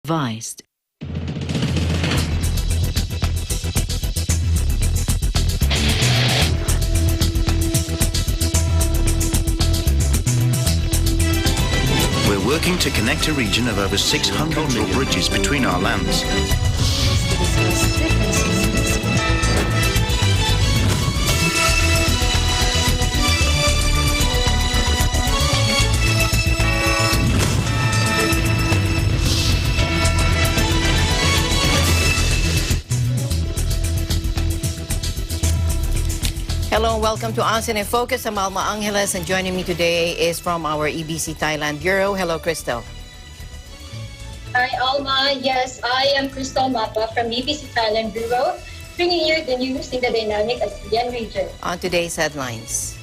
advised. We're working to connect a region of over 600 cultural bridges between our lands. Hello and welcome to ASEAN in Focus. I'm Alma Angeles, and joining me today is from our EBC Thailand Bureau. Hello, Crystal. Hi, Alma. Yes, I am Crystal Mapa from EBC Thailand Bureau, bringing you the news in the dynamic ASEAN region. On today's headlines.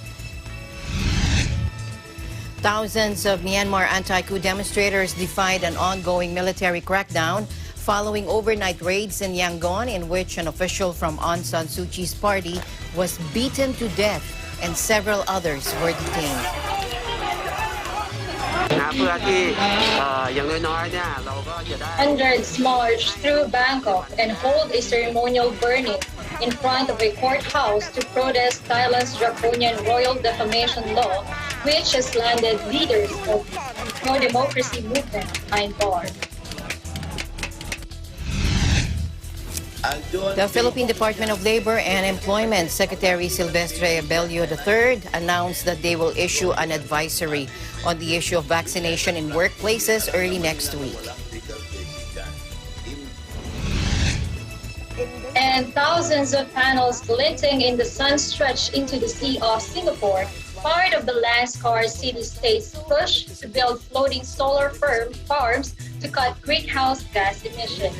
Thousands of Myanmar anti-coup demonstrators defied an ongoing military crackdown following overnight raids in Yangon, in which an official from Aung San Suu Kyi's party was beaten to death and several others were detained. Hundreds marched through Bangkok and hold a ceremonial burning in front of a courthouse to protest Thailand's draconian royal defamation law, which has landed leaders of the pro-democracy movement behind bars. The Philippine Department of Labor and Employment Secretary Silvestre Abelio III announced that they will issue an advisory on the issue of vaccination in workplaces early next week. And thousands of panels glinting in the sun stretch into the Sea of Singapore, part of the Lanskar city-state's push to build floating solar farms to cut greenhouse gas emissions.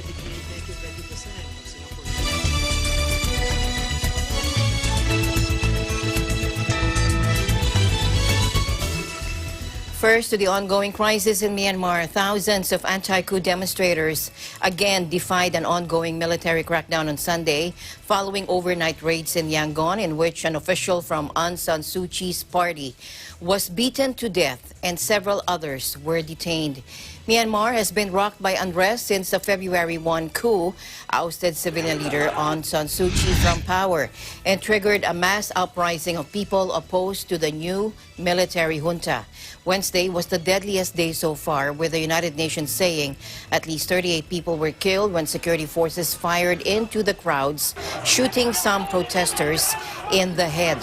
First, to the ongoing crisis in Myanmar, thousands of anti-coup demonstrators again defied an ongoing military crackdown on Sunday following overnight raids in Yangon, in which an official from Aung San Suu Kyi's party was beaten to death and several others were detained. Myanmar has been rocked by unrest since the February 1 coup ousted civilian leader Aung San Suu Kyi from power and triggered a mass uprising of people opposed to the new military junta. Wednesday was the deadliest day so far, with the United Nations saying at least 38 people were killed when security forces fired into the crowds, shooting some protesters in the head.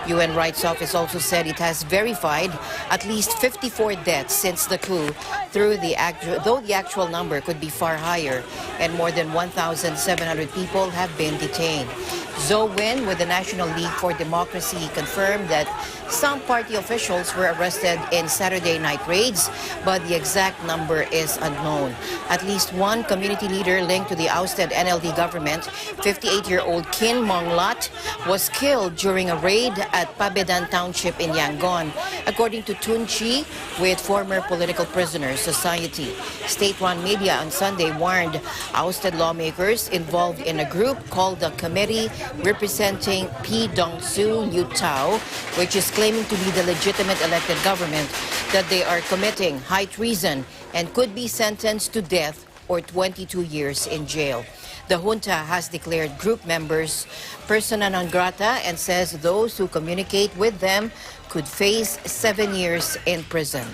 UN Rights Office also said it has verified at least 54 deaths since the coup, though the actual number could be far higher, and more than 1,700 people have been detained. Zo Win with the National League for Democracy confirmed that some party officials were arrested in Saturday night raids, but the exact number is unknown. At least one community leader linked to the ousted NLD government, 58-year-old Kin Mong Lat, was killed during a raid at Pabedan Township in Yangon, according to Tun Chi with Former Political Prisoners Society. State-run media on Sunday warned ousted lawmakers involved in a group called the Committee representing P. Dong-Su New Tao, which is claiming to be the legitimate elected government, that they are committing high treason and could be sentenced to death or 22 years in jail. The junta has declared group members persona non grata and says those who communicate with them could face 7 years in prison.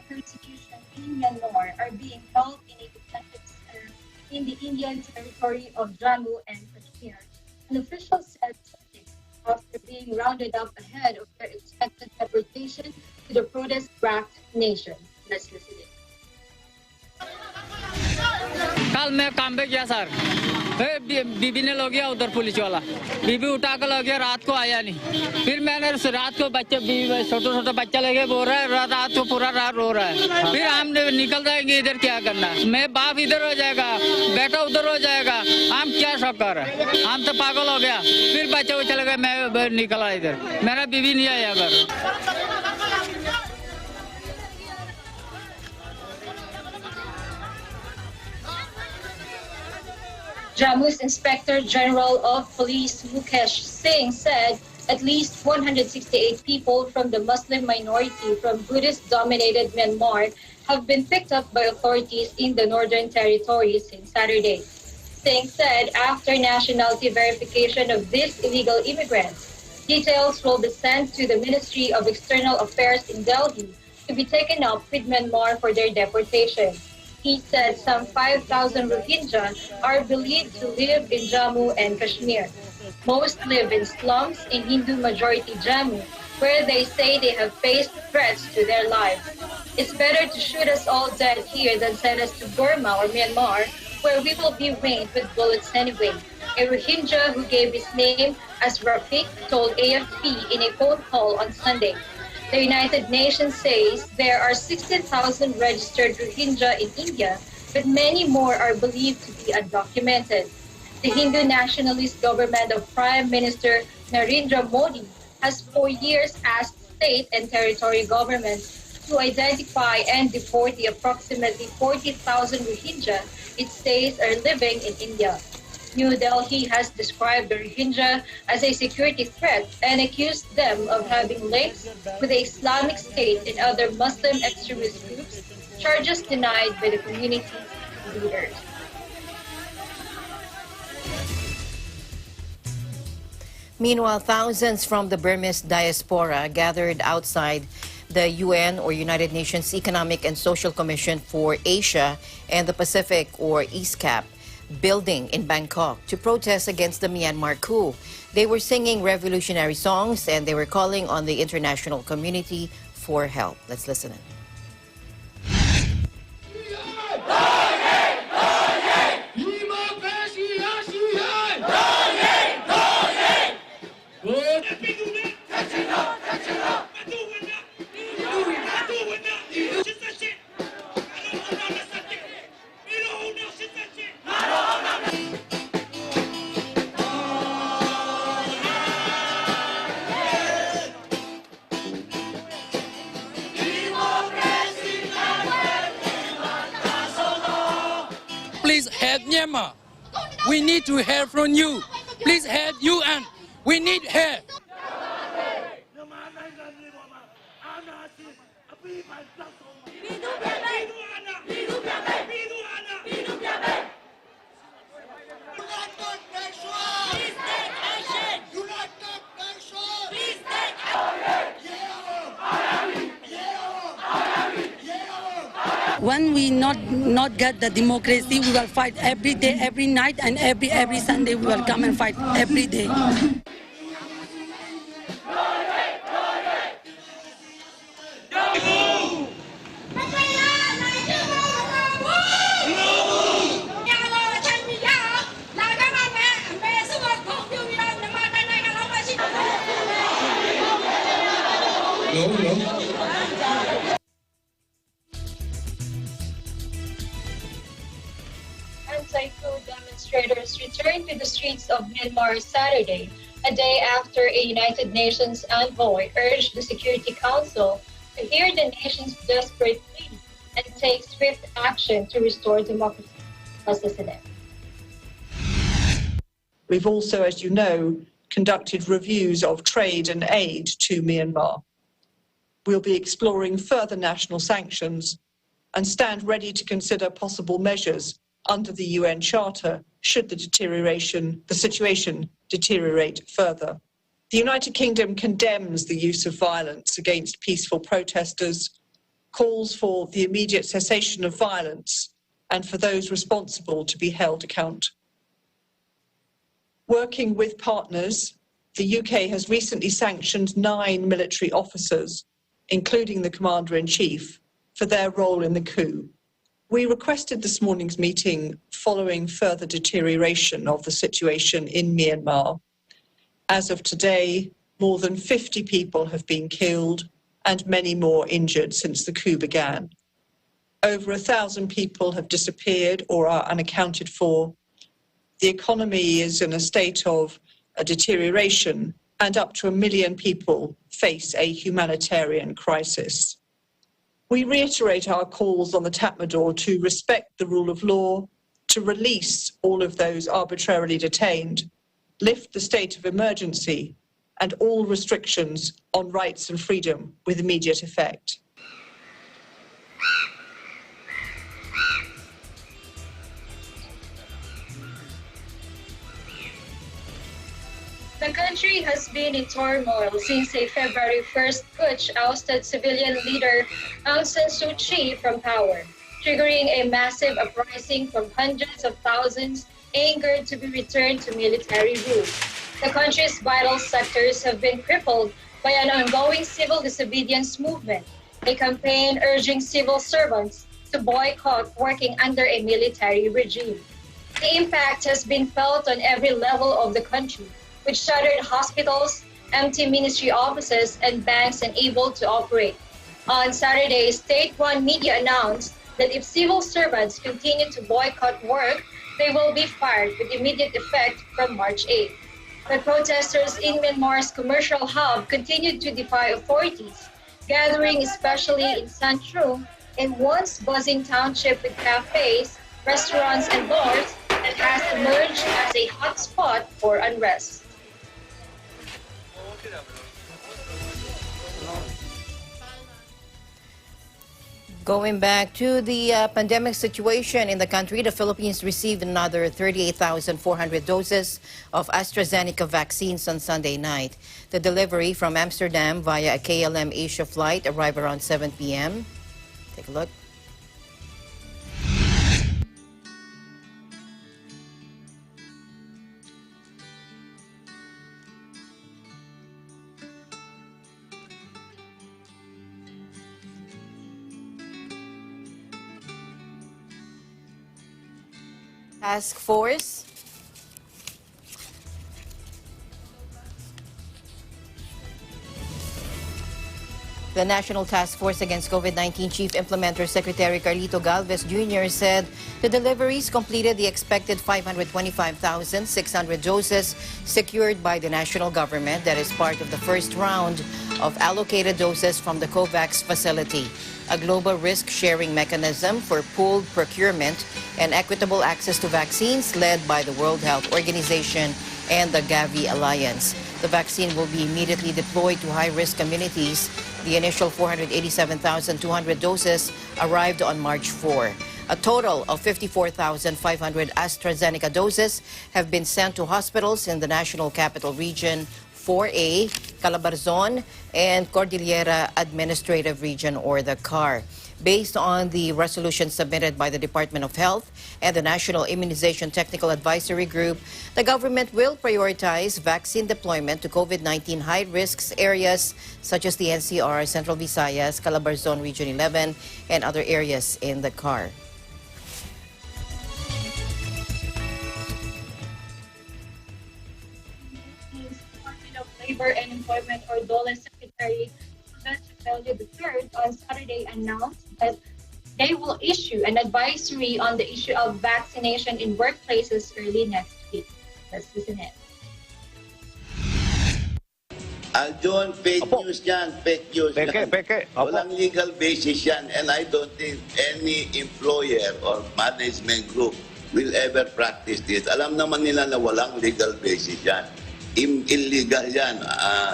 Persecution in Myanmar are being held in a detention center in the Indian territory of Jammu and Kashmir. An official said Sunday after being rounded up ahead of their expected deportation to the protest-racked nation. Let's listen in. कल मैं काम पे गया sir, बीबी ने लो गया उधर police वाला, बीबी उठा कर लो गया, रात को आया नहीं। फिर मैंने रात को बच्चे छोटा बच्चा लेके बोल रहा है, रात को पूरा रात रो रहा है। फिर हम निकल जाएंगे इधर, क्या करना? मैं बाप इधर हो जाएगा, बेटा उधर हो जाएगा, हम क्या शौक कर रहे हैं? हम तो पागल हो गया। फिर बच्चे वो चले गए, मैं निकला इधर, मेरा बीबी नहीं आया घर। Jammu's Inspector General of Police Mukesh Singh said At least 168 people from the Muslim minority from Buddhist-dominated Myanmar have been picked up by authorities in the Northern Territory since Saturday. Singh said after nationality verification of these illegal immigrants, details will be sent to the Ministry of External Affairs in Delhi to be taken up with Myanmar for their deportation. He said some 5,000 Rohingya are believed to live in Jammu and Kashmir. Most live in slums in Hindu-majority Jammu, where they say they have faced threats to their lives. It's better to shoot us all dead here than send us to Burma or Myanmar, where we will be rained with bullets anyway. A Rohingya who gave his name as Rafiq told AFP in a phone call on Sunday. The United Nations says there are 16,000 registered Rohingya in India, but many more are believed to be undocumented. The Hindu nationalist government of Prime Minister Narendra Modi has for years asked state and territory governments to identify and deport the approximately 40,000 Rohingya it says are living in India. New Delhi has described the Rohingya as a security threat and accused them of having links with the Islamic State and other Muslim extremist groups, charges denied by the community's leaders. Meanwhile, thousands from the Burmese diaspora gathered outside the UN or United Nations Economic and Social Commission for Asia and the Pacific or ESCAP building in Bangkok to protest against the Myanmar coup. They were singing revolutionary songs and they were calling on the international community for help. Let's listen in. Please help Myanmar. We need to hear from you. Please help UN. We need help. When we not get the democracy, we will fight every day, every night, and every Sunday we will come and fight every day. Anti-coup demonstrators returned to the streets of Myanmar Saturday, a day after a United Nations envoy urged the Security Council to hear the nation's desperate plea and take swift action to restore democracy. Let's listen in. We've also, as you know, conducted reviews of trade and aid to Myanmar. We'll be exploring further national sanctions and stand ready to consider possible measures under the UN Charter should the situation deteriorate further. The United Kingdom condemns the use of violence against peaceful protesters, calls for the immediate cessation of violence and for those responsible to be held account. Working with partners, the UK has recently sanctioned 9 military officers, including the Commander-in-Chief, for their role in the coup. We requested this morning's meeting following further deterioration of the situation in Myanmar. As of today, more than 50 people have been killed and many more injured since the coup began. Over 1,000 people have disappeared or are unaccounted for. The economy is in a state of deterioration and up to 1 million people face a humanitarian crisis. We reiterate our calls on the Tatmadaw to respect the rule of law, to release all of those arbitrarily detained, lift the state of emergency and all restrictions on rights and freedom with immediate effect. The country has been in turmoil since a February 1st putsch ousted civilian leader Aung San Suu Kyi from power, triggering a massive uprising from hundreds of thousands angered to be returned to military rule. The country's vital sectors have been crippled by an ongoing civil disobedience movement, a campaign urging civil servants to boycott working under a military regime. The impact has been felt on every level of the country, which shuttered hospitals, empty ministry offices, and banks unable to operate. On Saturday, state-run media announced that if civil servants continue to boycott work, they will be fired with immediate effect from March 8. The protesters in Myanmar's commercial hub continued to defy authorities, gathering especially in Sanchung, a once buzzing township with cafes, restaurants, and bars that has emerged as a hotspot for unrest. Going back to the pandemic situation in the country, the Philippines received another 38,400 doses of AstraZeneca vaccines on Sunday night. The delivery from Amsterdam via a KLM Asia flight arrived around 7 p.m. Take a look. Task Force. The National Task Force Against COVID-19 Chief Implementer Secretary Carlito Galvez Jr. said the deliveries completed the expected 525,600 doses secured by the national government that is part of the first round of allocated doses from the COVAX facility, a global risk-sharing mechanism for pooled procurement and equitable access to vaccines led by the World Health Organization and the Gavi Alliance. The vaccine will be immediately deployed to high-risk communities. The initial 487,200 doses arrived on March 4. A total of 54,500 AstraZeneca doses have been sent to hospitals in the National Capital Region 4A, Calabarzon, and Cordillera Administrative Region, or the CAR. Based on the resolution submitted by the Department of Health and the National Immunization Technical Advisory Group, the government will prioritize vaccine deployment to COVID-19 high-risk areas such as the NCR, Central Visayas, Calabarzon Region 11, and other areas in the CAR. Department of Labor and Employment, or DOLE Secretary III on Saturday announced that they will issue an advisory on the issue of vaccination in workplaces early next week. Let's listen in. Aljon, fake news yan, fake news yan. Peke. Opo. Walang legal basis yan, and I don't think any employer or management group will ever practice this. Alam naman nila na walang legal basis yan. Illegal yan.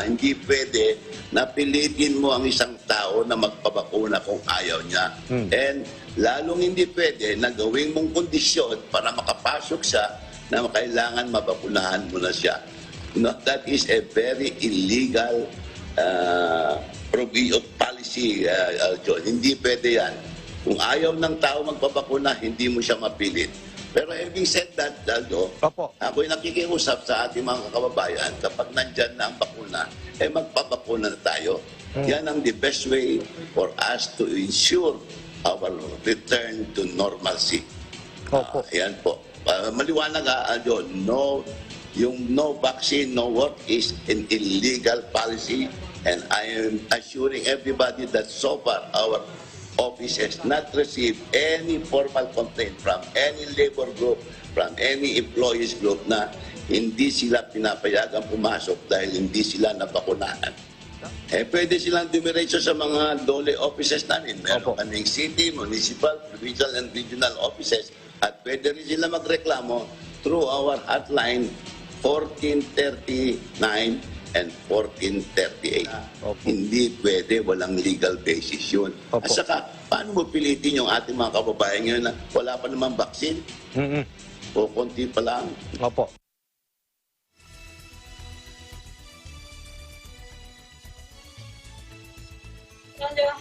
Hindi pwede na pilitin mo ang isang tao na magpabakuna kung ayaw niya. And lalong hindi pwede na gawin mong kondisyon para makapasok siya na kailangan mabakunahan mo na siya. No, that is a very illegal policy, John. Hindi pwede yan. Kung ayaw ng tao magpabakuna, hindi mo siya mapilit. Pero having said that, Daldo, ako'y nakikiusap sa ating mga kababayan, kapag nandyan na ang bakuna, magpapakuna na tayo. Yan ang the best way for us to ensure our return to normalcy. Yan po. Maliwanag Aldo, yung no vaccine, no work is an illegal policy, and I am assuring everybody that so far our office has not received any formal complaint from any labor group, from any employees group na hindi sila pinapayagang pumasok dahil hindi sila nabakunahan. Pwede silang dumiretso sa mga DOLE offices namin. Meron kaming city, municipal, provincial, and regional offices, at pwede rin sila magreklamo through our hotline 1439 and 1438. Opo. Hindi pwede, walang legal basis yun. Opo. At saka, paano mo pilitin yung ating mga kababayan ngayon na wala pa namang vaccine? O konti pa lang. Opo.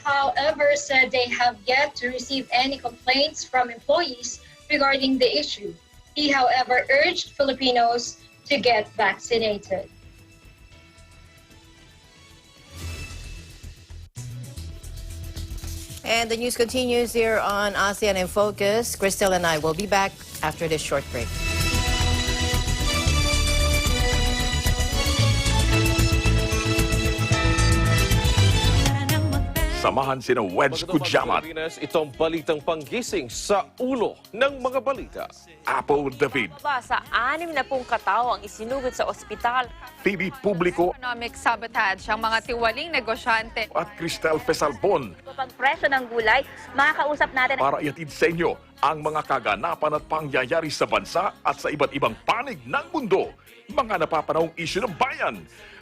However, said they have yet to receive any complaints from employees regarding the issue. He, however, urged Filipinos to get vaccinated. And the news continues here on ASEAN in Focus. Crystal and I will be back after this short break. Samahan sina Wedge Kujamat, Itong balitang panggising sa ulo ng mga balita. Apple David, Sa 60 katao ang isinugod sa ospital. TV Publico Economic sabotage ang mga tiwaling negosyante. at Cristel Fesalbon Pagpresyo ng gulay, makakausap natin para iatid sa inyo ang mga kaganapan at pangyayari sa bansa at sa iba't ibang panig ng mundo. Mga napapanahong isyu ng bayan.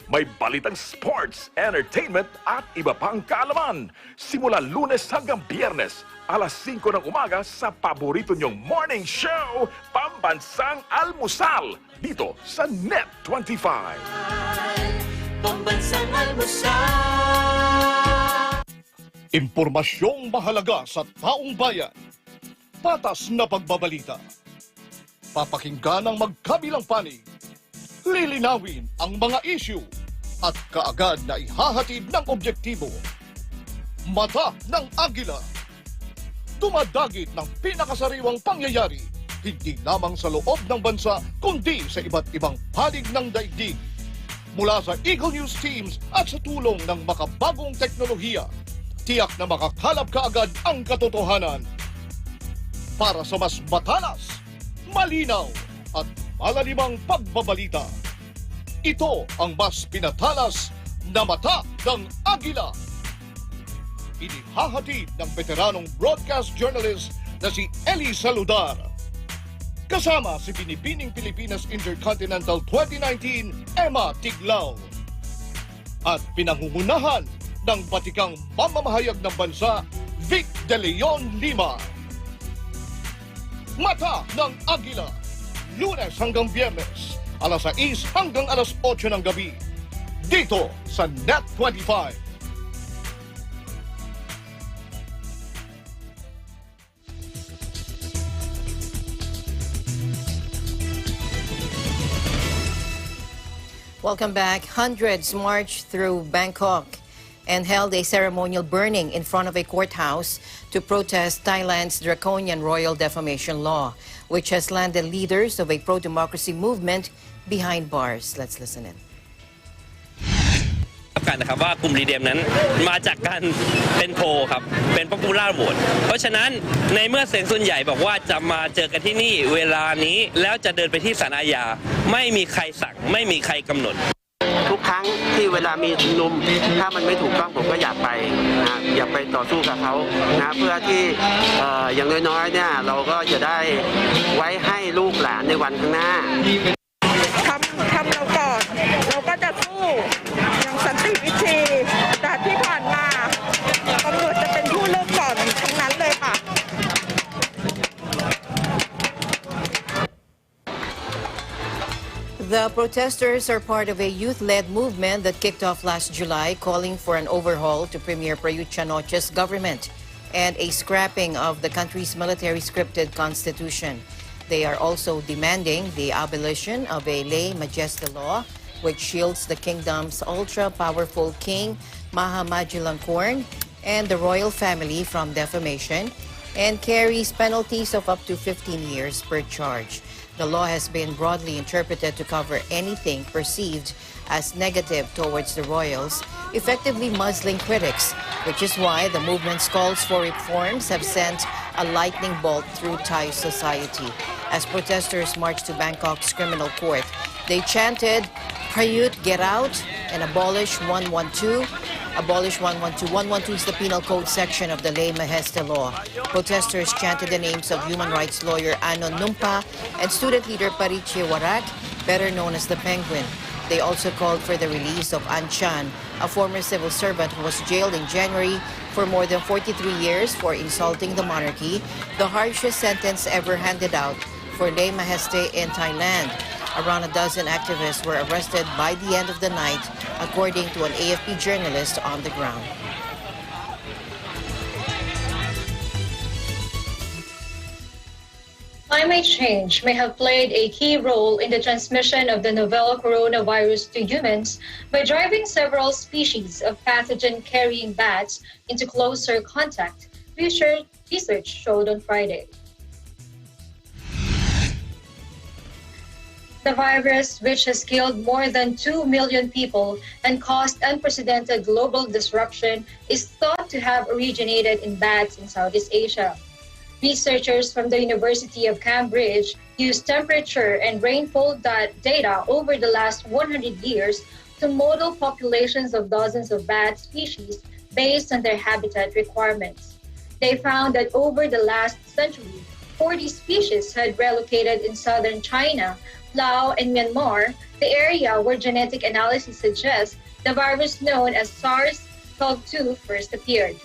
May balitang sports, entertainment at iba pang kaalaman. Simula Lunes hanggang Biyernes, alas 5 ng umaga sa paborito nyong morning show, Pambansang Almusal, dito sa Net 25. Pambansang Almusal. Impormasyong mahalaga sa taong bayan. Patas na pagbabalita. Papakinggan ang magkabilang panig. Lilinawin ang mga issue at kaagad na ihahatid ng objektibo. Mata ng Agila. Dumadagit ng pinakasariwang pangyayari, hindi lamang sa loob ng bansa, kundi sa iba't ibang panig ng daigdig. Mula sa Eagle News Teams at sa tulong ng makabagong teknolohiya, tiyak na makakalap kaagad ang katotohanan. Para sa mas matalas, malinaw at malalimang pagbabalita. Ito ang mas pinatalas na mata ng Agila. Inihahatid ng veteranong broadcast journalist na si Eli Saludar. Kasama si Binibining Pilipinas Intercontinental 2019, Emma Tiglao. At pinangungunahan ng batikang mamamahayag ng bansa, Vic De Leon Lima. Mata ng Agila. Lunes hanggang Biyernes, alas 6 hanggang alas 8 ng gabi. Dito sa Net 25. Welcome back. Hundreds marched through Bangkok and held a ceremonial burning in front of a courthouse to protest Thailand's draconian royal defamation law, which has landed leaders of a pro-democracy movement behind bars. Let's listen in. นะครับว่ากลุ่มรีเดมนั้นมาจากการเป็นโพลครับเป็นป๊อปปูล่าโหวตเพราะฉะนั้นในเมื่อเสียงส่วนใหญ่บอกว่าจะมาเจอกันที่นี่เวลานี้แล้วจะเดินไปที่ศาลอาญาไม่มีใครสั่งไม่มีใครกำหนดทุกครั้งที่เวลามีชุมนุมถ้ามันไม่ถูกต้องผมก็อยากไปนะอยากไปต่อสู้กับเขานะเพื่อที่อย่างน้อยๆเนี่ยเราก็จะได้ไว้ให้ลูกหลานในวันข้างหน้าทำเราก่อนเราก็จะสู้อย่างสันติวิธีแต่ที่ผ่านมาตำรวจจะเป็นผู้เริ่มก่อนทั้งนั้นเลยค่ะ The protesters are part of a youth-led movement that kicked off last July, calling for an overhaul to Premier Prayut Chan-o-cha's government and a scrapping of the country's military-scripted constitution. They are also demanding the abolition of a ley majeste law, which shields the kingdom's ultra-powerful king, Maha Vajiralongkorn, and the royal family from defamation, and carries penalties of up to 15 years per charge. The law has been broadly interpreted to cover anything perceived as negative towards the royals, effectively muzzling critics, which is why the movement's calls for reforms have sent a lightning bolt through Thai society. As protesters marched to Bangkok's criminal court, they chanted, "Prayut, get out," and abolish 112. Abolish 112. 112 is the penal code section of the ley majeste law. Protesters chanted the names of human rights lawyer Anon Numpa and student leader Pariche Warak, better known as the Penguin. They also called for the release of An Chan, a former civil servant who was jailed in January for more than 43 years for insulting the monarchy, the harshest sentence ever handed out for lay majeste in Thailand. Around a dozen activists were arrested by the end of the night, according to an AFP journalist on the ground. Climate change may have played a key role in the transmission of the novel coronavirus to humans by driving several species of pathogen-carrying bats into closer contact, research showed on Friday. The virus, which has killed more than 2 million people and caused unprecedented global disruption, is thought to have originated in bats in Southeast Asia. Researchers from the University of Cambridge used temperature and rainfall data over the last 100 years to model populations of dozens of bat species based on their habitat requirements. They found that over the last century, 40 species had relocated in southern China, Laos, and Myanmar, the area where genetic analysis suggests the virus known as SARS-CoV-2 first appeared.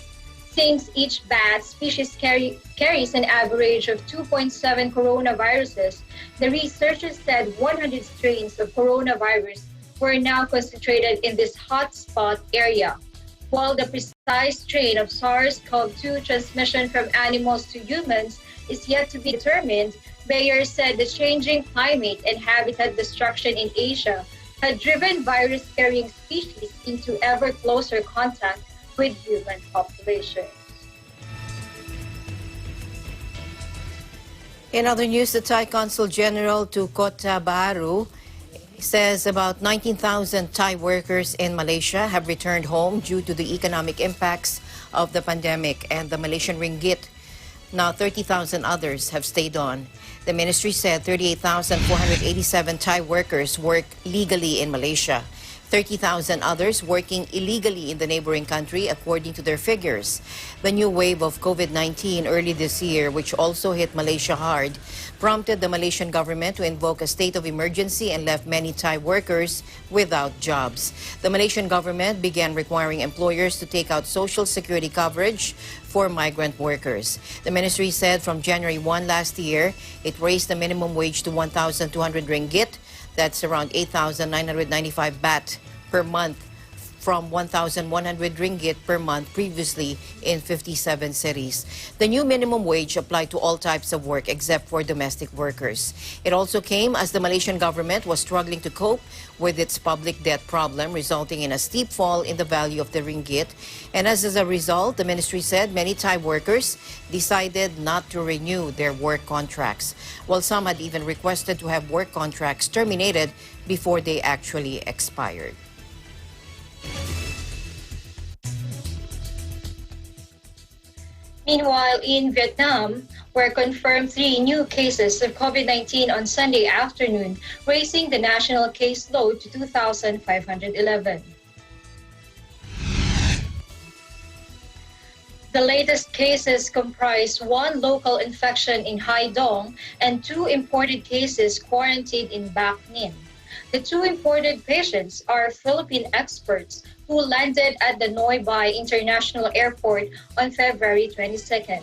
Since each bat species carries an average of 2.7 coronaviruses, the researchers said 100 strains of coronavirus were now concentrated in this hotspot area. While the precise strain of SARS-CoV-2 transmission from animals to humans is yet to be determined, Bayer said the changing climate and habitat destruction in Asia had driven virus-carrying species into ever closer contact with human populations. In other news, the Thai Consul General to Kota Bharu says about 19,000 Thai workers in Malaysia have returned home due to the economic impacts of the pandemic and the Malaysian ringgit. Now 30,000 others have stayed on. The ministry said 38,487 Thai workers work legally in Malaysia. 30,000 others working illegally in the neighboring country, according to their figures. The new wave of COVID-19 early this year, which also hit Malaysia hard, prompted the Malaysian government to invoke a state of emergency and left many Thai workers without jobs. The Malaysian government began requiring employers to take out social security coverage for migrant workers. The ministry said from January 1 last year, it raised the minimum wage to 1,200 ringgit. That's around 8,995 baht per month from 1,100 ringgit per month previously in 57 cities. The new minimum wage applied to all types of work except for domestic workers. It also came as the Malaysian government was struggling to cope with its public debt problem, resulting in a steep fall in the value of the ringgit. And as a result, the ministry said many Thai workers decided not to renew their work contracts, while some had even requested to have work contracts terminated before they actually expired. Meanwhile, in Vietnam, were confirmed 3 new cases of COVID-19 on Sunday afternoon, raising the national caseload to 2,511. The latest cases comprise 1 local infection in Hai Dong and 2 imported cases quarantined in Bac Ninh. The 2 imported patients are Philippine experts who landed at the Noi Bai International Airport on February 22nd.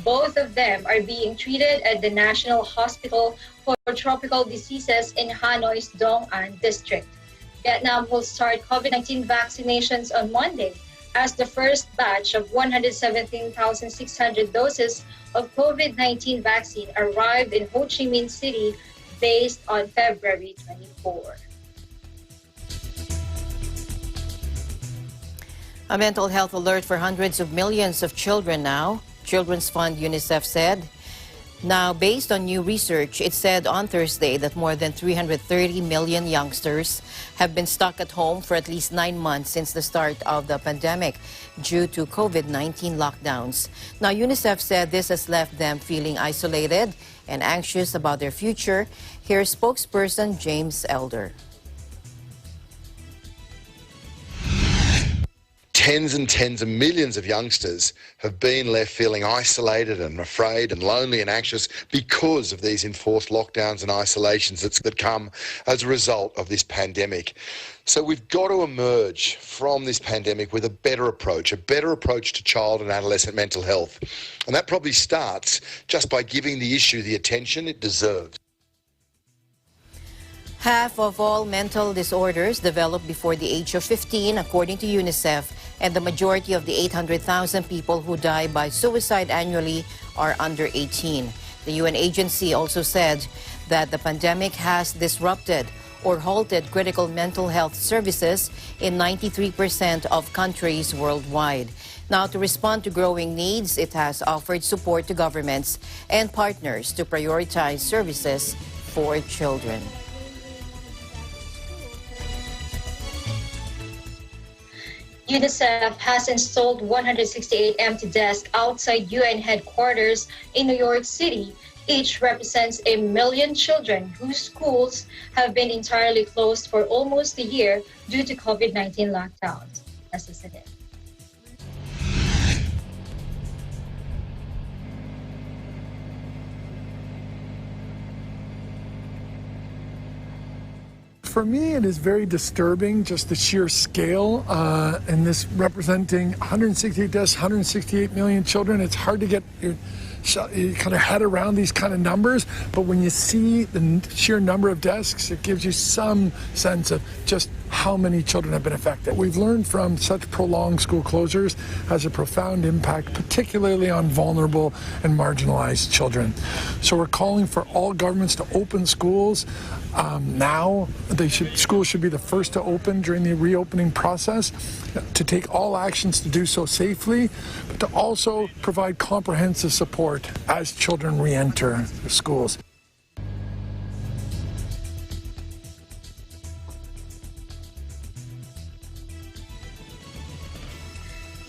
Both of them are being treated at the National Hospital for Tropical Diseases in Hanoi's Dong An district. Vietnam will start COVID-19 vaccinations on Monday as the first batch of 117,600 doses of COVID-19 vaccine arrived in Ho Chi Minh City based on February 24. A mental health alert for hundreds of millions of children now. Children's Fund UNICEF said. Now, based on new research, it said on Thursday that more than 330 million youngsters have been stuck at home for at least 9 months since the start of the pandemic due to COVID-19 lockdowns. Now, UNICEF said this has left them feeling isolated and anxious about their future. Here's spokesperson James Elder. tens and tens of millions of youngsters have been left feeling isolated and afraid and lonely and anxious because of these enforced lockdowns and isolations that come as a result of this pandemic. So we've got to emerge from this pandemic with a better approach to child and adolescent mental health. And that probably starts just by giving the issue the attention it deserves. Half of all mental disorders develop before the age of 15, according to UNICEF, and the majority of the 800,000 people who die by suicide annually are under 18. The UN agency also said that the pandemic has disrupted or halted critical mental health services in 93% of countries worldwide. Now, to respond to growing needs, it has offered support to governments and partners to prioritize services for children. UNICEF has installed 168 empty desks outside UN headquarters in New York City. Each represents 1 million children whose schools have been entirely closed for almost a year due to COVID-19 lockdowns. As I said. For me, it is very disturbing, just the sheer scale, and this representing 168 deaths, 168 million children. It's hard to get your kind of head around these kind of numbers, but when you see the sheer number of deaths, it gives you some sense of just how many children have been affected. We've learned from such prolonged school closures has a profound impact, particularly on vulnerable and marginalized children. So we're calling for all governments to open schools now. Schools should be the first to open during the reopening process, to take all actions to do so safely, but to also provide comprehensive support as children re-enter the schools.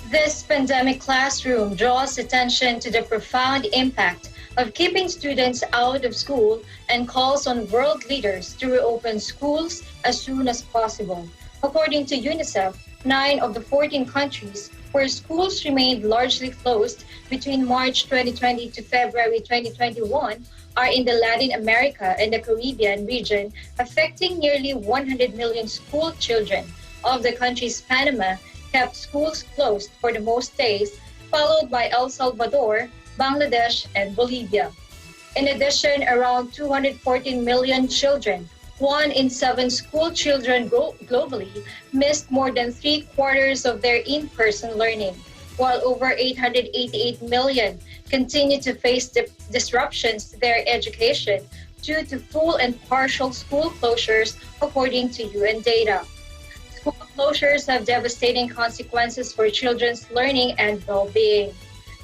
This pandemic classroom draws attention to the profound impact of keeping students out of school and calls on world leaders to reopen schools as soon as possible. According to UNICEF, 9 of the 14 countries where schools remained largely closed between March 2020 to February 2021 are in the Latin America and the Caribbean region, affecting nearly 100 million school children. Of the countries, Panama kept schools closed for the most days, followed by El Salvador, Bangladesh, and Bolivia. In addition, around 214 million children, 1 in 7 school children globally, missed more than 3/4 of their in-person learning, while over 888 million continue to face disruptions to their education due to full and partial school closures, according to UN data. School closures have devastating consequences for children's learning and well-being.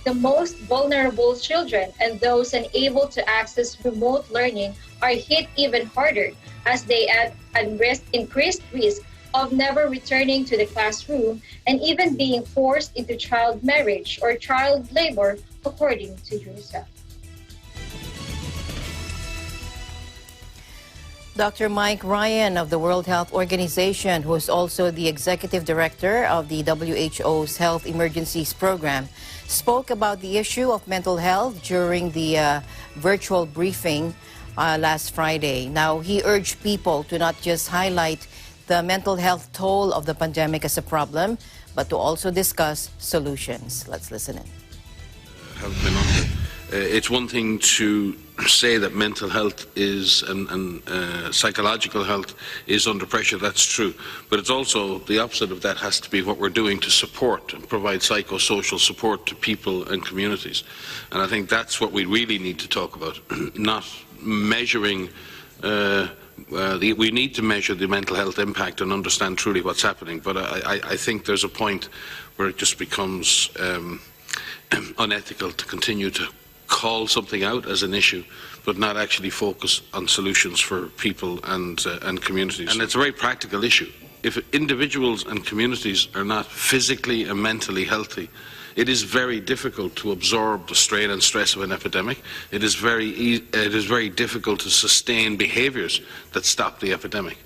The most vulnerable children and those unable to access remote learning are hit even harder, as they at increased risk of never returning to the classroom and even being forced into child marriage or child labor, according to UNICEF. Dr. Mike Ryan of the World Health Organization, who is also the executive director of the WHO's Health Emergencies Program, spoke about the issue of mental health during the virtual briefing last Friday. Now, he urged people to not just highlight the mental health toll of the pandemic as a problem, but to also discuss solutions. Let's listen in. Have been under. It's one thing to say that mental health is and psychological health is under pressure. That's true, but it's also the opposite of that has to be what we're doing to support and provide psychosocial support to people and communities. And I think that's what we really need to talk about, not measuring. We need to measure the mental health impact and understand truly what's happening. But I think there's a point where it just becomes unethical to continue to call something out as an issue, but not actually focus on solutions for people and communities. And it's a very practical issue. If individuals and communities are not physically and mentally healthy, it is very difficult to absorb the strain and stress of an epidemic. It is very difficult to sustain behaviours that stop the epidemic.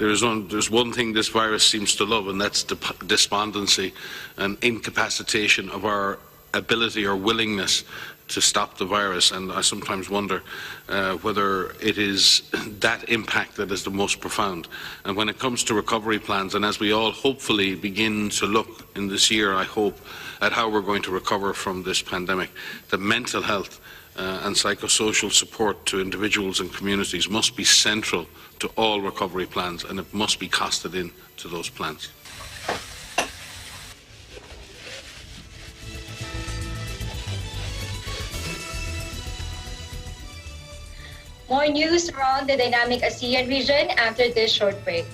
there's one thing this virus seems to love, and that's despondency and incapacitation of our ability or willingness to stop the virus. And I sometimes wonder whether it is that impact that is the most profound. And when it comes to recovery plans, and as we all hopefully begin to look in this year, I hope, at how we're going to recover from this pandemic, the mental health and psychosocial support to individuals and communities must be central to all recovery plans, and it must be costed in to those plans. More news around the dynamic ASEAN region after this short break.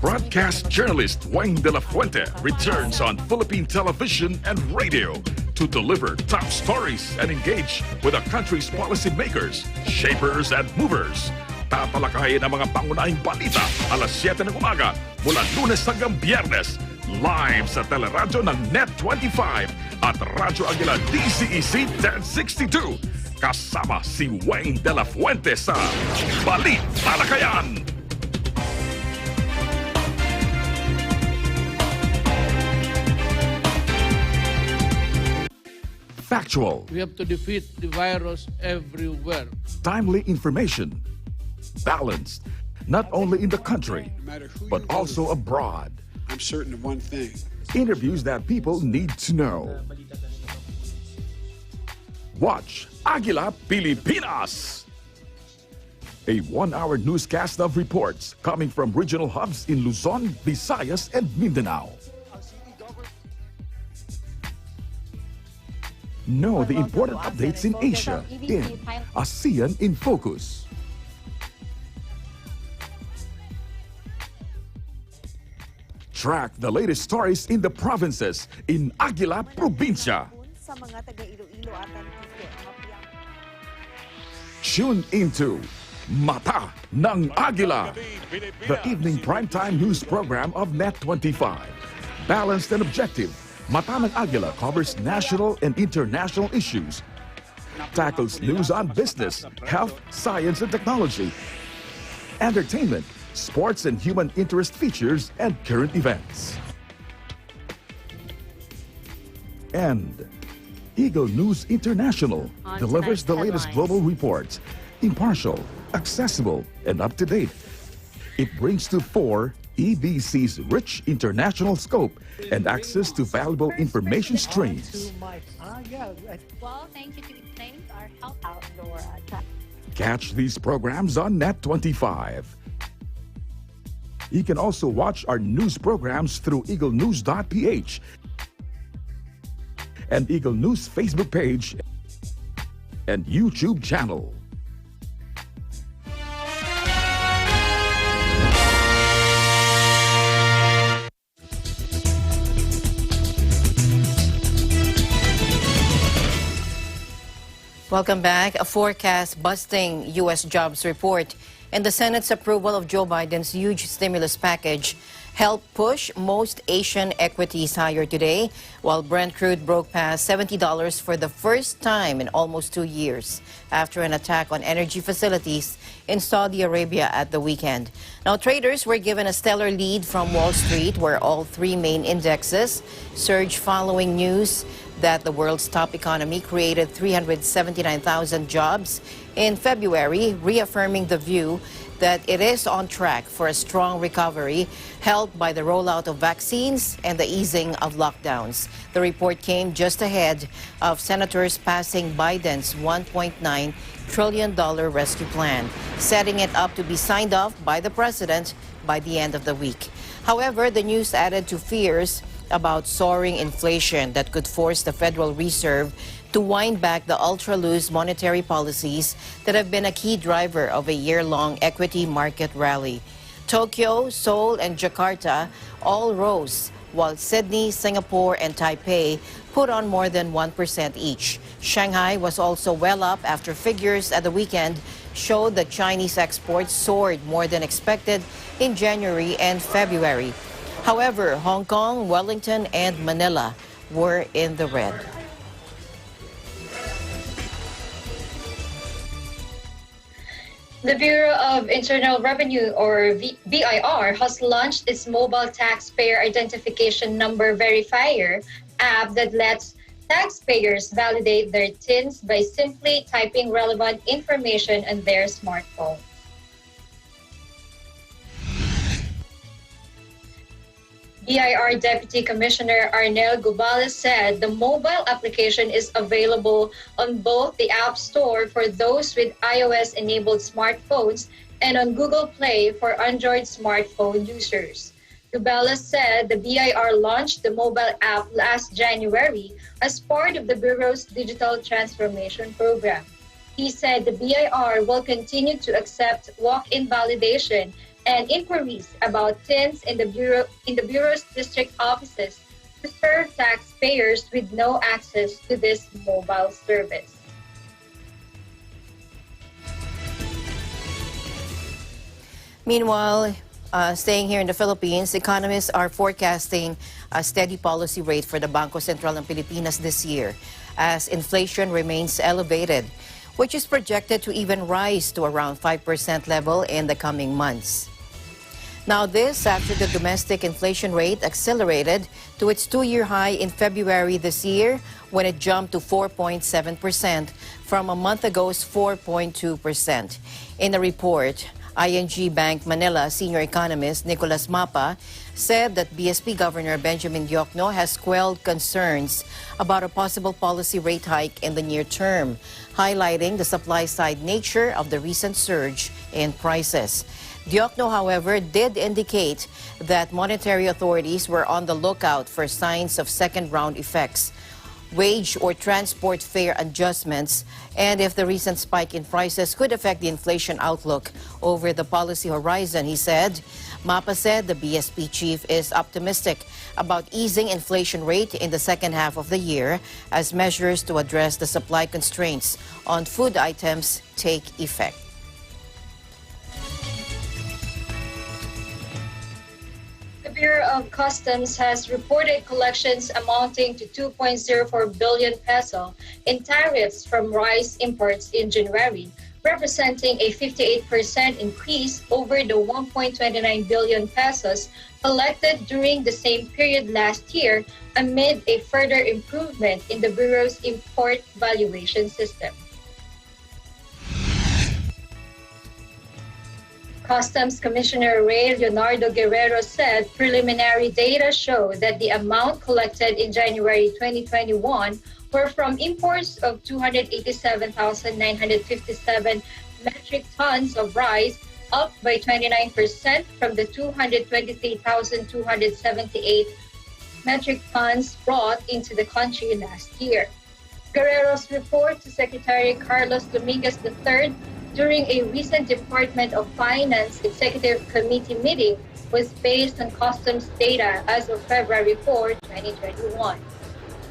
Broadcast journalist Wayne De La Fuente returns on Philippine television and radio to deliver top stories and engage with the country's policymakers, shapers, and movers. Tatalakayin ang mga pangunahing balita alas 7 ng umaga mula Lunes hanggang Biyernes, live sa teleradyo ng Net25 at Radyo Aguila DCEC 1062. Kasama si Wayne De La Fuente sa Balitalakayan. Factual. We have to defeat the virus everywhere. Timely information. Balanced, not only in the country, but also abroad. I'm certain of one thing. Interviews that people need to know. Watch Aguila Pilipinas. A 1-hour newscast of reports coming from regional hubs in Luzon, Visayas, and Mindanao. Know the important updates in Asia in ASEAN in Focus. Track the latest stories in the provinces in Aguila Provincia. Tune into Mata ng Aguila, the evening primetime news program of Net25. Balanced and objective, Mata ng Aguila covers national and international issues, tackles news on business, health, science, and technology, entertainment, sports and human interest features, and current events. And Eagle News International delivers the latest global reports, impartial, accessible, and up-to-date. It brings to fore EBC's rich international scope and access to valuable information streams. Well, thank you to explain our help outdoor. Catch these programs on Net25. You can also watch our news programs through eaglenews.ph and Eagle News Facebook page and YouTube channel. Welcome back. A forecast busting U.S. jobs report and the Senate's approval of Joe Biden's huge stimulus package helped push most Asian equities higher today, while Brent crude broke past $70 for the first time in almost 2 years after an attack on energy facilities in Saudi Arabia at the weekend. Now, traders were given a stellar lead from Wall Street, where all three main indexes surged following news that the world's top economy created 379,000 jobs in February, reaffirming the view that it is on track for a strong recovery, helped by the rollout of vaccines and the easing of lockdowns. The report came just ahead of senators passing Biden's $1.9 trillion rescue plan, setting it up to be signed off by the president by the end of the week. However, the news added to fears about soaring inflation that could force the Federal Reserve to wind back the ultra-loose monetary policies that have been a key driver of a year-long equity market rally. Tokyo, Seoul, and Jakarta all rose, while Sydney, Singapore, and Taipei put on more than 1% each. Shanghai was also well up after figures at the weekend showed that Chinese exports soared more than expected in January and February. However, Hong Kong, Wellington, and Manila were in the red. The Bureau of Internal Revenue, or BIR, has launched its mobile taxpayer identification number verifier app that lets taxpayers validate their TINs by simply typing relevant information on their smartphone. BIR Deputy Commissioner Arnel Gubales said the mobile application is available on both the App Store for those with iOS-enabled smartphones and on Google Play for Android smartphone users. Gubales said the BIR launched the mobile app last January as part of the Bureau's digital transformation program. He said the BIR will continue to accept walk-in validation and inquiries about TINs in the Bureau's district offices to serve taxpayers with no access to this mobile service. Meanwhile, staying here in the Philippines, economists are forecasting a steady policy rate for the Bangko Sentral ng Pilipinas this year as inflation remains elevated, which is projected to even rise to around 5% level in the coming months. Now this after the domestic inflation rate accelerated to its two-year high in February this year when it jumped to 4.7% from a month ago's 4.2%. In a report, ING Bank Manila senior economist Nicolas Mapa said that BSP Governor Benjamin Diokno has quelled concerns about a possible policy rate hike in the near term, highlighting the supply-side nature of the recent surge in prices. Diokno, however, did indicate that monetary authorities were on the lookout for signs of second-round effects, wage or transport fare adjustments, and if the recent spike in prices could affect the inflation outlook over the policy horizon, he said. Mapa said the BSP chief is optimistic about easing inflation rate in the second half of the year as measures to address the supply constraints on food items take effect. The Bureau of Customs has reported collections amounting to 2.04 billion peso in tariffs from rice imports in January, representing a 58% increase over the 1.29 billion pesos collected during the same period last year amid a further improvement in the Bureau's import valuation system. Customs Commissioner Ray Leonardo Guerrero said preliminary data show that the amount collected in January 2021 were from imports of 287,957 metric tons of rice, up by 29% from the 223,278 metric tons brought into the country last year. Guerrero's report to Secretary Carlos Dominguez III during a recent Department of Finance Executive Committee meeting was based on customs data as of February 4, 2021.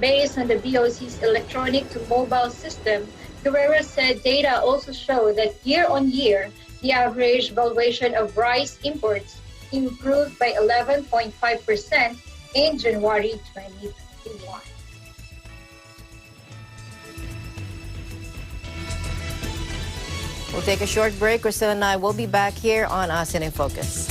Based on the BOC's electronic-to-mobile system, Guerrero said data also show that year-on-year, the average valuation of rice imports improved by 11.5% in January 2021. We'll take a short break. Crystal and I will be back here on ASEAN in Focus.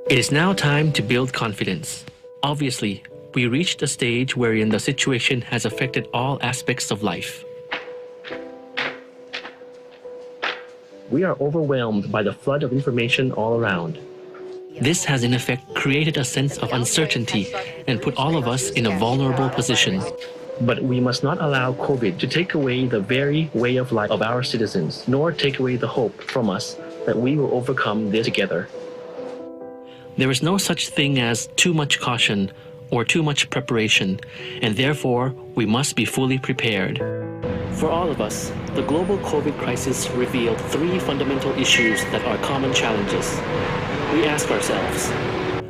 It is now time to build confidence. Obviously, we reached a stage wherein the situation has affected all aspects of life. We are overwhelmed by the flood of information all around. This has in effect created a sense of uncertainty and put all of us in a vulnerable position. But we must not allow COVID to take away the very way of life of our citizens, nor take away the hope from us that we will overcome this together. There is no such thing as too much caution or too much preparation, and therefore we must be fully prepared. For all of us, the global COVID crisis revealed three fundamental issues that are common challenges. We ask ourselves,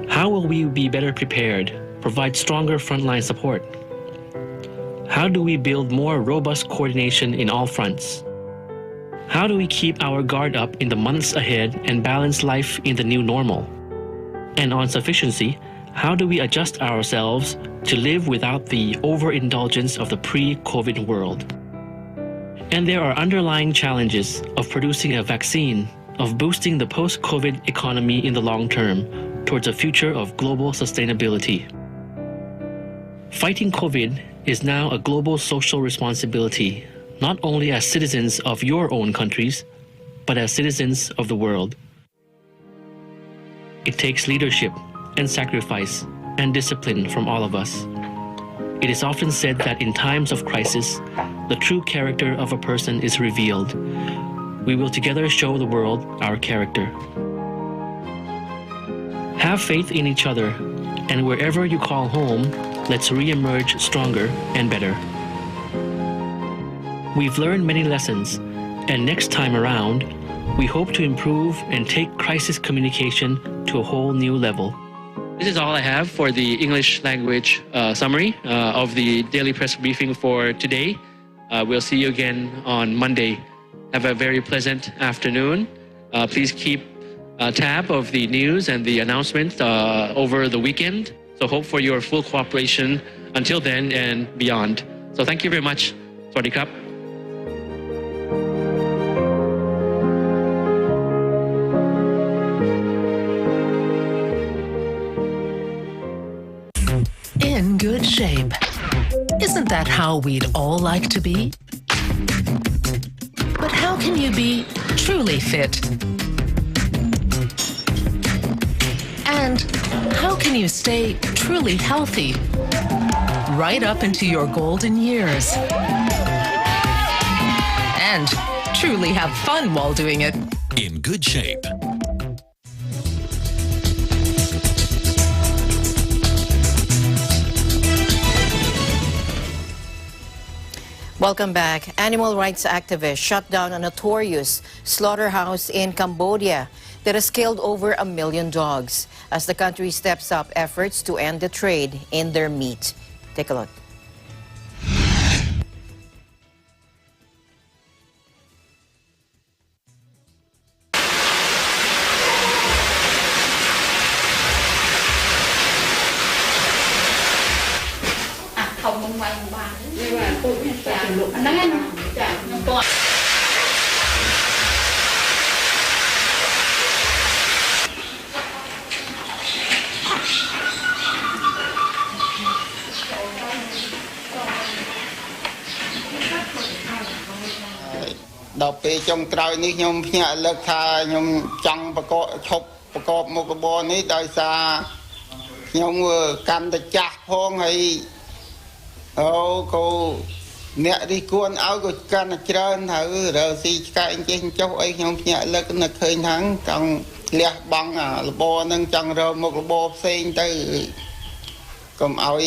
how will we be better prepared, provide stronger frontline support? How do we build more robust coordination in all fronts? How do we keep our guard up in the months ahead and balance life in the new normal? And on sufficiency, how do we adjust ourselves to live without the overindulgence of the pre-COVID world? And there are underlying challenges of producing a vaccine, of boosting the post-COVID economy in the long term towards a future of global sustainability. Fighting COVID is now a global social responsibility, not only as citizens of your own countries, but as citizens of the world. It takes leadership and sacrifice and discipline from all of us. It is often said that in times of crisis, the true character of a person is revealed. We will together show the world our character. Have faith in each other, and wherever you call home, let's re-emerge stronger and better. We've learned many lessons, and next time around, we hope to improve and take crisis communication to a whole new level. This is all I have for the English language summary of the daily press briefing for today. We'll see you again on Monday. Have a very pleasant afternoon. Please keep tab of the news and the announcements over the weekend. So hope for your full cooperation until then and beyond. So thank you very much. Sawasdee krap. In good shape. Isn't that how we'd all like to be? But how can you be truly fit? And how can you stay truly healthy right up into your golden years? And truly have fun while doing it. In good shape. Welcome back. Animal rights activists shut down a notorious slaughterhouse in Cambodia that has killed over 1 million dogs as the country steps up efforts to end the trade in their meat. Take a look. Đợtពេលចុងក្រោយនេះខ្ញុំភ្ញាក់លើកថាខ្ញុំចង់ប្រកបមុខរបរនេះដោយសារខ្ញុំកាន់តែចាស់ផងហើយក៏អ្នករីគួនឲ្យក៏កាន់តែច្រើនហើយរើស៊ីឆ្កែចេះចុះអីខ្ញុំភ្ញាក់លើកនឹកឃើញថាចង់លះបង់អារបរនឹងចង់រកមុខរបរផ្សេងទៅកុំឲ្យ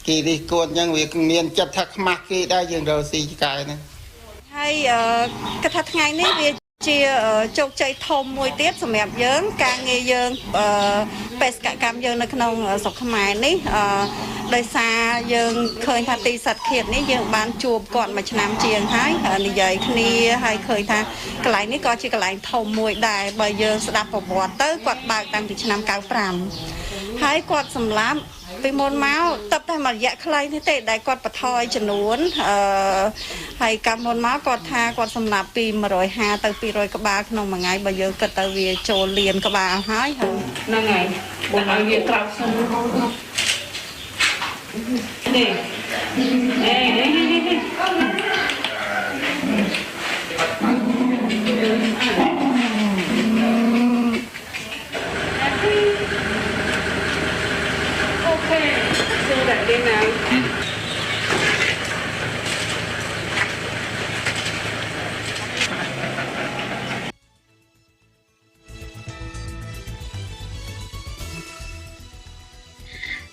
គេរីគួនអញ្ចឹងវាមានចិត្តថាខ្មាស់គេដែរយើងរើស៊ីឆ្កែហ្នឹង ហើយគិតថាថ្ងៃនេះវាជាជោគជ័យធំមួយទៀតសម្រាប់យើងការងារយើងបេសកកម្មយើងនៅក្នុងស្រុកខ្មែរនេះដោយសារយើងឃើញថាទីសត្វឃាតនេះយើងបានជួបគាត់មួយឆ្នាំជាងហើយនិយាយគ្នាហើយឃើញថាកន្លែងនេះក៏ជាកន្លែងធំមួយដែរបើយើងស្ដាប់ប្រវត្តិទៅគាត់បើកតាំងពីឆ្នាំ95ហើយគាត់សម្លាប់ ពីមុនមកតបតែមួយរយៈខ្លីនេះទេដែលគាត់បន្ថយចំនួនហើយកាលមុនមកគាត់ថាគាត់សម្លាប់ពី150ទៅ200ក្បាលក្នុងមួយថ្ងៃបើយើងគិតទៅវាចូលលានក្បាលហើយហ្នឹងហើយបងឲ្យវាក្រោកសិននេះ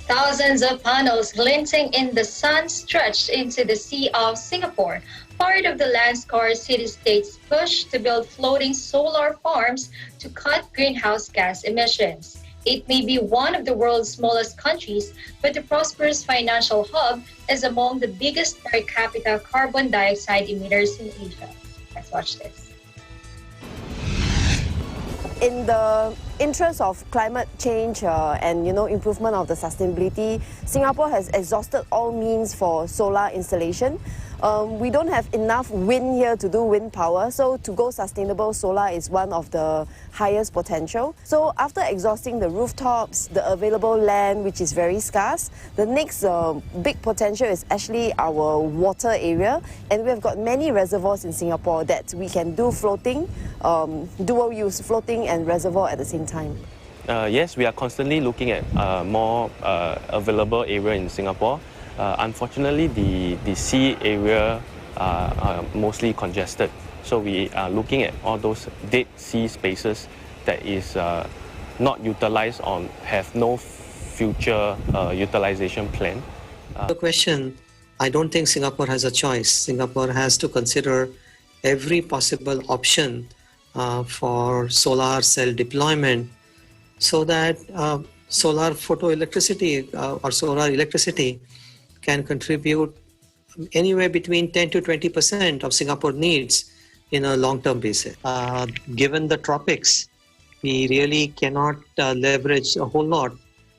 Thousands of panels glinting in the sun stretched into the Sea of Singapore, part of the land-scarred city-state's push to build floating solar farms to cut greenhouse gas emissions. It may be one of the world's smallest countries, but the prosperous financial hub is among the biggest per capita carbon dioxide emitters in Asia. Let's watch this. In the interest of climate change and improvement of the sustainability, Singapore has exhausted all means for solar installation. We don't have enough wind here to do wind power, so to go sustainable, solar is one of the highest potential. So after exhausting the rooftops, the available land, which is very scarce, the next big potential is actually our water area, and we have got many reservoirs in Singapore that we can do floating, dual use, floating and reservoir at the same time. Yes, we are constantly looking at more available area in Singapore. Unfortunately, the sea area are mostly congested. So we are looking at all those dead sea spaces that is not utilized or have no future utilization plan. The question, I don't think Singapore has a choice. Singapore has to consider every possible option for solar cell deployment so that solar photoelectricity or solar electricity can contribute anywhere between 10 to 20% of Singapore needs in a long-term basis. Given the tropics, we really cannot leverage a whole lot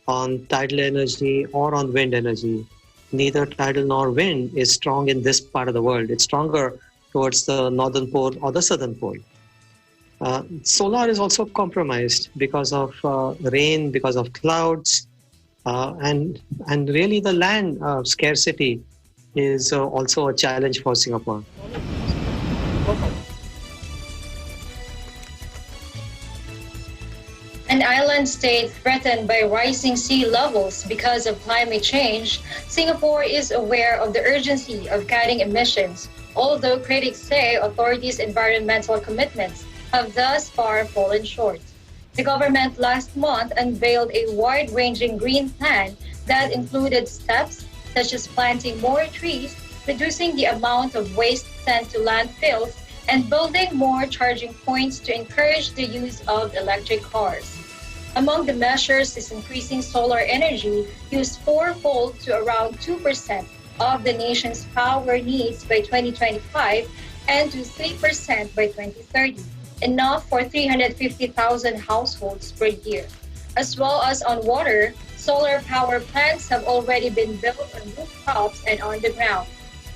on tidal energy or on wind energy. Neither tidal nor wind is strong in this part of the world. It's stronger towards the northern pole or the southern pole. Solar is also compromised because of rain, because of clouds, and really the land scarcity is also a challenge for Singapore. An island state threatened by rising sea levels because of climate change, Singapore is aware of the urgency of cutting emissions, although critics say authorities' environmental commitments have thus far fallen short. The government last month unveiled a wide-ranging green plan that included steps such as planting more trees, reducing the amount of waste sent to landfills, and building more charging points to encourage the use of electric cars. Among the measures is increasing solar energy use fourfold to around 2% of the nation's power needs by 2025 and to 3% by 2030. Enough for 350,000 households per year. As well as on water, solar power plants have already been built on rooftops and on the ground.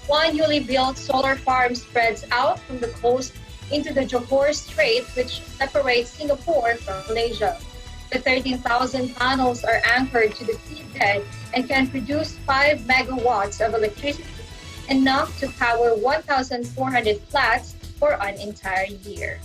One newly built solar farm spreads out from the coast into the Johor Strait, which separates Singapore from Malaysia. The 13,000 panels are anchored to the seabed and can produce 5 megawatts of electricity, enough to power 1,400 flats for an entire year.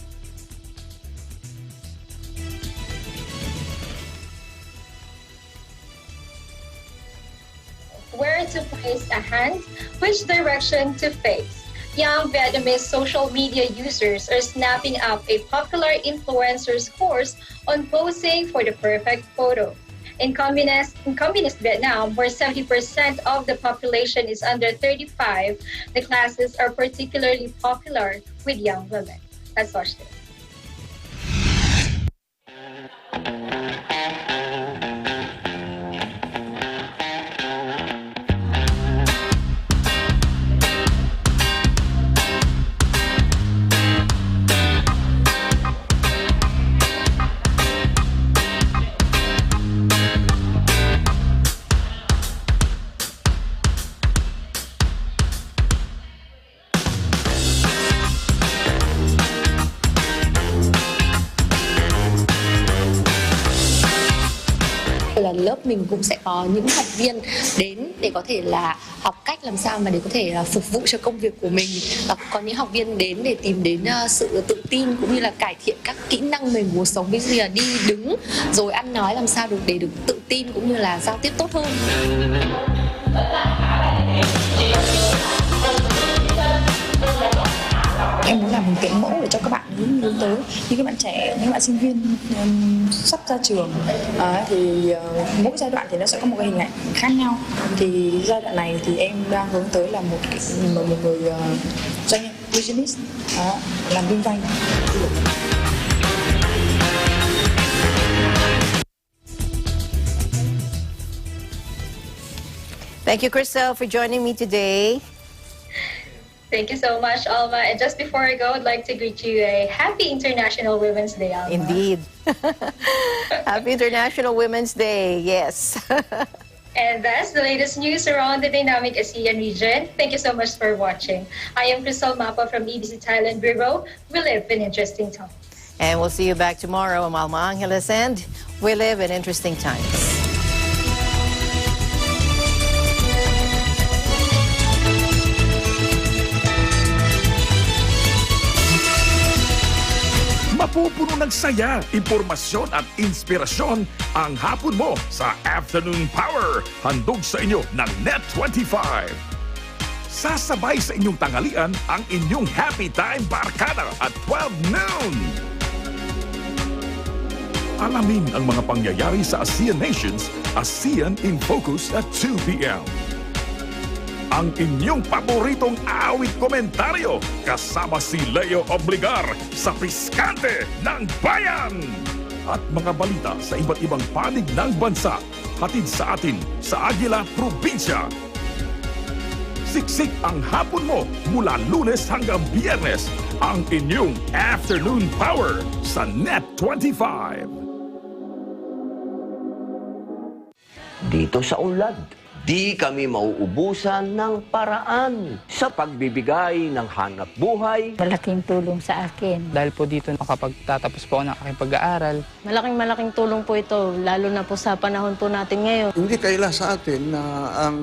Where to place a hand, which direction to face. Young Vietnamese social media users are snapping up a popular influencer's course on posing for the perfect photo. In communist Vietnam, where 70% of the population is under 35, the classes are particularly popular with young women. Let's watch this. Là lớp mình cũng sẽ có những học viên đến để có thể là học cách làm sao mà để có thể phục vụ cho công việc của mình, và có những học viên đến để tìm đến sự tự tin cũng như là cải thiện các kỹ năng về cuộc sống, ví dụ như là đi đứng rồi ăn nói làm sao để được tự tin cũng như là giao tiếp tốt hơn. Em muốn làm một cái mẫu để cho các bạn hướng tới, như các bạn trẻ, những bạn sinh viên sắp ra trường thì mỗi giai đoạn thì nó sẽ có một cái hình ảnh khác nhau. Thì giai đoạn này thì em đang hướng tới là một người doanh nhân, business, làm kinh doanh. Thank you, Crystal, for joining me today. Thank you so much, Alma. And just before I go, I'd like to greet you a happy International Women's Day, Alma. Indeed. Happy International Women's Day. Yes. And that's the latest news around the dynamic ASEAN region. Thank you so much for watching. I am Crystal Mapa from EBC Thailand Bureau. We live in interesting times. And we'll see you back tomorrow. I'm Alma Angeles, and we live in interesting times. Mapupuno ng saya, impormasyon at inspirasyon ang hapon mo sa Afternoon Power. Handog sa inyo ng Net25. Sasabay sa inyong tanghalian ang inyong Happy Time Barkada at 12 noon. Alamin ang mga pangyayari sa ASEAN nations, ASEAN in Focus at 2 p.m. Ang inyong paboritong awit komentaryo kasama si Leo Obligar sa Piskante ng Bayan. At mga balita sa iba't ibang panig ng bansa, hatid sa atin sa Aguila Probinsya. Siksik ang hapon mo mula Lunes hanggang Biyernes, ang inyong Afternoon Power sa Net25. Dito sa Unlad, di kami mauubusan ng paraan sa pagbibigay ng hanap buhay. Malaking tulong sa akin. Dahil po dito makapagtatapos po ako ng aking pag-aaral. Malaking tulong po ito, lalo na po sa panahon po natin ngayon. Hindi kaila sa atin na ang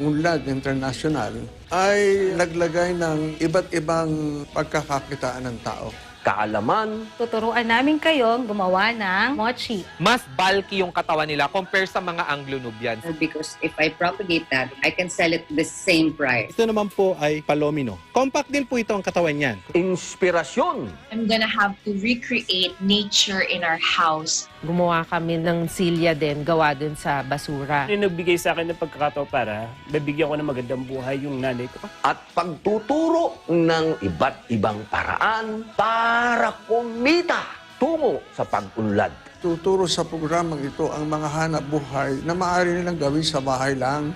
UNLAD International ay naglagay ng iba't ibang pagkakakitaan ng tao. Kaalaman. Tuturuan namin kayong gumawa ng mochi. Mas bulky yung katawan nila compare sa mga Anglo-Nubians. Because if I propagate that, I can sell it the same price. Ito naman po ay palomino. Compact din po ito ang katawan niyan. Inspirasyon. I'm gonna have to recreate nature in our house. Gumawa kami ng silya din, gawa din sa basura. Yung nagbigay sa akin ng pagkakataon para nabigyan ko ng magandang buhay yung nanay ko. At pagtuturo ng iba't ibang paraan para kumita tungo sa pag-unlad. Tuturo sa programang ito ang mga hanap buhay na maaari nilang gawin sa bahay lang.